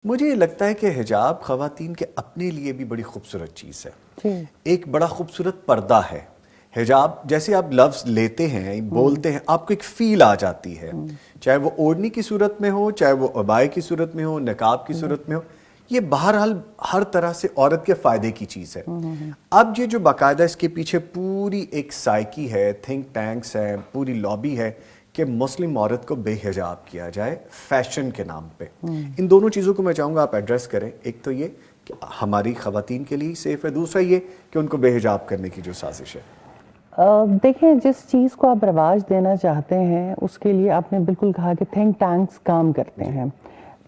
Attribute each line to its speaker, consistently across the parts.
Speaker 1: مجھے یہ لگتا ہے کہ حجاب خواتین کے اپنے لیے بھی بڑی خوبصورت چیز ہے. ایک بڑا خوبصورت پردہ ہے. حجاب جیسے آپ لفظ لیتے ہیں بولتے ہیں آپ کو ایک فیل آ جاتی ہے, چاہے وہ اوڑھنی کی صورت میں ہو, چاہے وہ عبائے کی صورت میں ہو, نقاب کی صورت میں ہو. یہ بہرحال ہر طرح سے عورت کے فائدے کی چیز ہے. اب یہ جو باقاعدہ اس کے پیچھے پوری ایک سائیکی ہے, تھنک ٹینکس ہیں, پوری لابی ہے کہ مسلم عورت کو بے حجاب کیا جائے فیشن کے نام پہ. ان دونوں چیزوں کو میں چاہوں گا آپ ایڈریس کریں. ایک تو یہ کہ ہماری خواتین کے لیے سیف ہے, دوسرا یہ کہ ان کو بے حجاب کرنے کی جو سازش ہے.
Speaker 2: دیکھیں, جس چیز کو آپ رواج دینا چاہتے ہیں اس کے لیے آپ نے بالکل کہا کہ تھنک ٹینکس کام کرتے ہیں,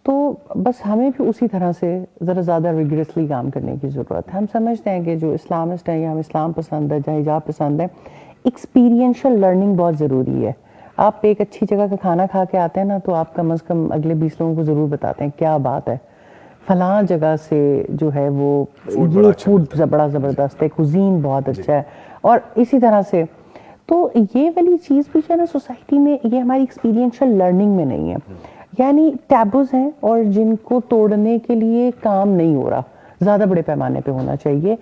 Speaker 2: تو بس ہمیں بھی اسی طرح سے ذرا زیادہ ریگریسلی کام کرنے کی ضرورت ہے. ہم سمجھتے ہیں کہ جو اسلامسٹ ہیں یا ہم اسلام پسند ہے یا حجاب پسند ہے, ایکسپیرینشل لرننگ بہت ضروری ہے. آپ ایک اچھی جگہ کا کھانا کھا کے آتے ہیں نا, تو آپ کم از کم اگلے 20 لوگوں کو ضرور بتاتے ہیں کیا بات ہے, فلاں جگہ سے جو ہے وہ یہ فوڈ بڑا زبردست ہے, کوزین بہت اچھا ہے. اور اسی طرح سے تو یہ والی چیز بھی جو ہے نا سوسائٹی میں, یہ ہماری ایکسپیرینشل لرننگ میں نہیں ہے. یعنی ٹیبوز ہیں اور جن کو توڑنے کے لیے کام نہیں ہو رہا, زیادہ بڑے پیمانے پہ ہونا چاہیے.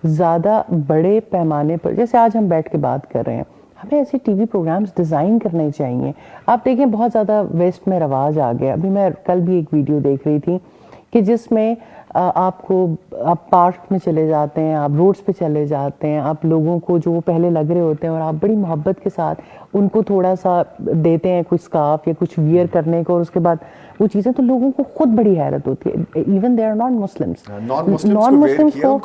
Speaker 2: زیادہ بڑے پیمانے پر, جیسے آج ہم بیٹھ کے بات کر رہے ہیں, ہمیں ایسے ٹی وی پروگرامز ڈیزائن کرنے چاہیے. آپ دیکھیں بہت زیادہ ویسٹ میں رواج آ گیا. ابھی میں کل بھی ایک ویڈیو دیکھ رہی تھی کہ جس میں آپ پارک میں چلے جاتے ہیں, آپ روڈز پہ چلے جاتے ہیں, آپ لوگوں کو جو وہ پہلے لگ رہے ہوتے ہیں اور آپ بڑی محبت کے ساتھ ان کو تھوڑا سا دیتے ہیں کچھ اسکارف یا کچھ ویئر کرنے کو, اور اس کے بعد وہ چیزیں, تو لوگوں کو خود بڑی حیرت ہوتی ہے. Even they are non Muslims, non Muslims کو,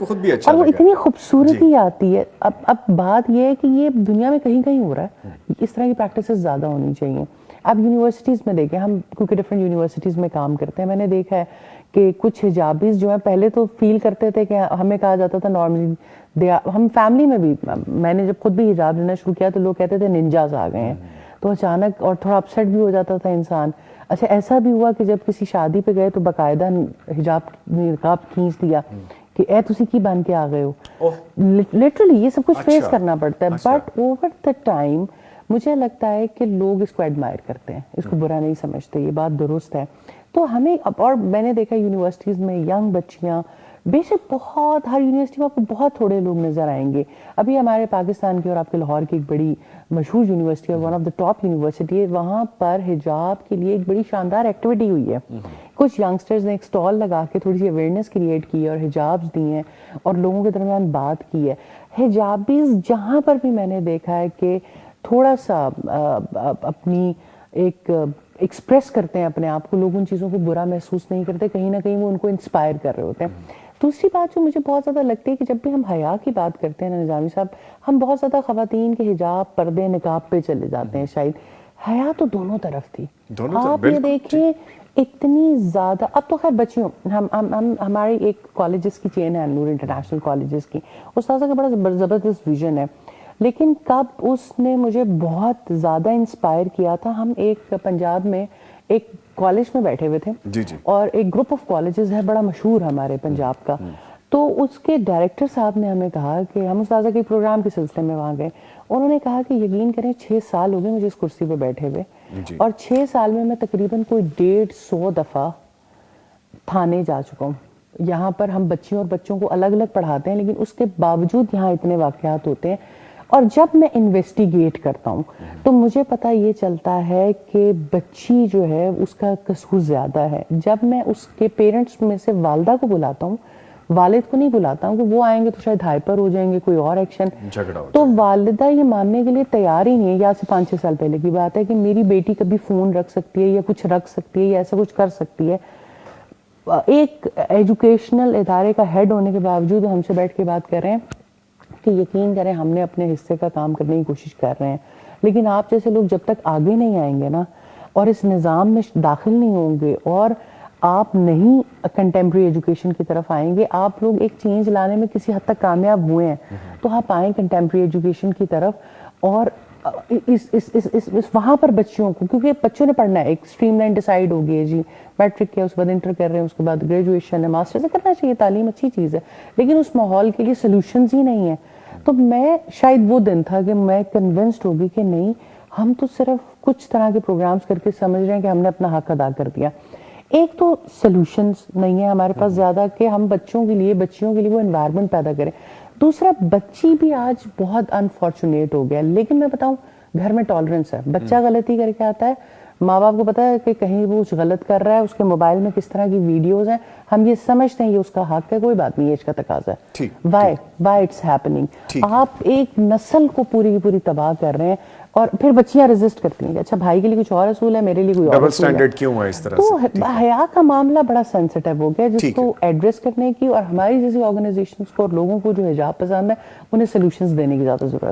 Speaker 2: اور وہ اتنی خوبصورتی آتی ہے. اب بات یہ ہے کہ یہ دنیا میں کہیں کہیں ہو رہا ہے. اس طرح کی پریکٹسز زیادہ ہونی چاہیے. اب یونیورسٹیز میں دیکھیں, ہم کیونکہ ڈفرینٹ یونیورسٹیز میں کام کرتے ہیں, میں نے دیکھا ہے کہ کچھ حجابیز جو ہیں پہلے تو فیل کرتے تھے کہ ہمیں کہا جاتا تھا نارملی, ہم فیملی میں بھی, میں نے جب خود بھی حجاب لینا شروع کیا تو لوگ کہتے تھے ننجاز آ گئے ہیں, تو اچانک اور تھوڑا اپسیٹ بھی ہو جاتا تھا انسان. اچھا ایسا بھی ہوا کہ جب کسی شادی پہ گئے تو باقاعدہ حجاب نقاب کھینچ دیا کہ اے تسی کی بن کے آ گئے ہو. لٹرلی یہ سب کچھ فیس کرنا پڑتا ہے. بٹ اوور دا ٹائم مجھے لگتا ہے کہ لوگ اس کو ایڈمائر کرتے ہیں, اس کو برا نہیں سمجھتے, یہ بات درست ہے. تو ہمیں, اور میں نے دیکھا یونیورسٹیز میں ینگ بچیاں, بے شک بہت, ہر یونیورسٹی میں آپ کو بہت تھوڑے لوگ نظر آئیں گے. ابھی ہمارے پاکستان کی اور آپ کے لاہور کی ایک بڑی مشہور یونیورسٹی ہے, one of the top university ہے, وہاں پر حجاب کے لیے ایک بڑی شاندار ایکٹیویٹی ہوئی ہے. کچھ ینگسٹرز نے ایک اسٹال لگا کے تھوڑی سی اویئرنیس کریٹ کی ہے اور حجابز دی ہیں اور لوگوں کے درمیان بات کی ہے. حجابیز جہاں پر بھی میں نے دیکھا ہے کہ تھوڑا سا اپنی ایک ایکسپریس کرتے ہیں اپنے آپ کو, لوگ ان چیزوں کو برا محسوس نہیں کرتے, کہیں نہ کہیں وہ ان کو انسپائر کر رہے ہوتے ہیں. دوسری بات جو مجھے بہت زیادہ لگتی ہے کہ جب بھی ہم حیا کی بات کرتے ہیں نا نظامی صاحب, ہم بہت زیادہ خواتین کے حجاب, پردے, نقاب پہ چلے جاتے ہیں. شاید حیا تو دونوں طرف تھی. آپ یہ دیکھیں اتنی زیادہ, اب تو خیر بچیوں, ہماری ایک کالجز کی چین ہے نور انٹرنیشنل کالجز کی, استاذہ کا بڑا زبردست ویژن ہے. لیکن کب اس نے مجھے بہت زیادہ انسپائر کیا تھا, ہم ایک پنجاب میں ایک کالج میں بیٹھے ہوئے تھے, اور ایک گروپ آف کالجز ہے بڑا مشہور ہمارے پنجاب کا. تو اس کے ڈائریکٹر صاحب نے ہمیں کہا کہ ہم استاذہ کے پروگرام کے سلسلے میں وہاں گئے, انہوں نے کہا کہ یقین کریں 6 سال ہو گئے مجھے اس کرسی پہ بیٹھے ہوئے, اور 6 سال میں تقریباً کوئی 150 دفعہ تھانے جا چکا ہوں. یہاں پر ہم بچیوں اور بچوں کو الگ الگ پڑھاتے ہیں, لیکن اس کے باوجود یہاں اتنے واقعات ہوتے ہیں. اور جب میں انویسٹیگیٹ کرتا ہوں تو مجھے پتہ یہ چلتا ہے کہ بچی جو ہے اس کا قصور زیادہ ہے. جب میں اس کے پیرنٹس میں سے والدہ کو بلاتا ہوں, والد کو نہیں بلاتا ہوں کہ وہ آئیں گے تو شاید ہائپر ہو جائیں گے, کوئی اور ایکشن, تو والدہ یہ ماننے کے لیے تیار ہی نہیں ہے. یا سے 5-6 سال پہلے کی بات ہے کہ میری بیٹی کبھی فون رکھ سکتی ہے یا کچھ رکھ سکتی ہے یا ایسا کچھ کر سکتی ہے. ایک ایجوکیشنل ادارے کا ہیڈ ہونے کے باوجود ہم سے بیٹھ کے بات کر رہے ہیں کہ یقین کریں ہم نے اپنے حصے کا کام کرنے کی کوشش کر رہے ہیں, لیکن آپ جیسے لوگ جب تک آگے نہیں آئیں گے نا اور اس نظام میں داخل نہیں ہوں گے اور آپ نہیں کنٹمپریری ایجوکیشن کی طرف آئیں گے, آپ لوگ ایک چینج لانے میں کسی حد تک کامیاب ہوئے ہیں تو آپ آئیں کنٹمپریری ایجوکیشن کی طرف, اور وہاں پر بچیوں کو, کیونکہ بچوں نے پڑھنا ہے, ایک اسٹریم لائن ڈیسائیڈ ہو گئی ہے جی, میٹرک کیا, اس کے بعد انٹر کر رہے ہیں, اس کے بعد گریجویشن ہے, ماسٹرز ہے, کرنا چاہیے, تعلیم اچھی چیز ہے, لیکن اس ماحول کے لیے سولوشنز ہی نہیں ہیں. تو میں شاید وہ دن تھا کہ میں کنونسڈ ہوگی کہ نہیں, ہم تو صرف کچھ طرح کے پروگرامز کر کے سمجھ رہے ہیں کہ ہم نے اپنا حق ادا کر دیا. ایک تو سولوشنز نہیں ہے ہمارے پاس زیادہ کہ ہم بچوں کے لیے وہ انوائرمنٹ پیدا کریں. دوسرا, بچی بھی آج بہت انفارچونیٹ ہو گیا, لیکن میں بتاؤں گھر میں ٹالرنس ہے. بچہ غلطی کر کے آتا ہے, ماں باپ کو پتا ہے کہ کہیں وہ کچھ غلط کر رہا ہے, اس کے موبائل میں کس طرح کی ویڈیوز ہیں, ہم یہ سمجھتے ہیں یہ اس کا حق ہے, کوئی بات نہیں, ایج کا تقاضا ہے. Why it's happening. آپ ایک نسل کو پوری کی پوری تباہ کر رہے ہیں, اور پھر بچیاں ریزسٹ کرتی ہیں کہ اچھا بھائی کے لیے کچھ اور اصول ہے, میرے لیے کوئی اور
Speaker 1: ڈبل
Speaker 2: اصول ہے.
Speaker 1: سٹینڈرڈ کیوں ہے اس طرح
Speaker 2: تو
Speaker 1: سے؟
Speaker 2: حیا کا معاملہ بڑا سینسٹیو ہو گیا, جس کو ایڈریس کرنے کی, اور ہماری جیسی آرگنائزیشنز کو اور لوگوں کو جو حجاب پسند ہے انہیں سولوشنز دینے کی زیادہ ضرورت ہے.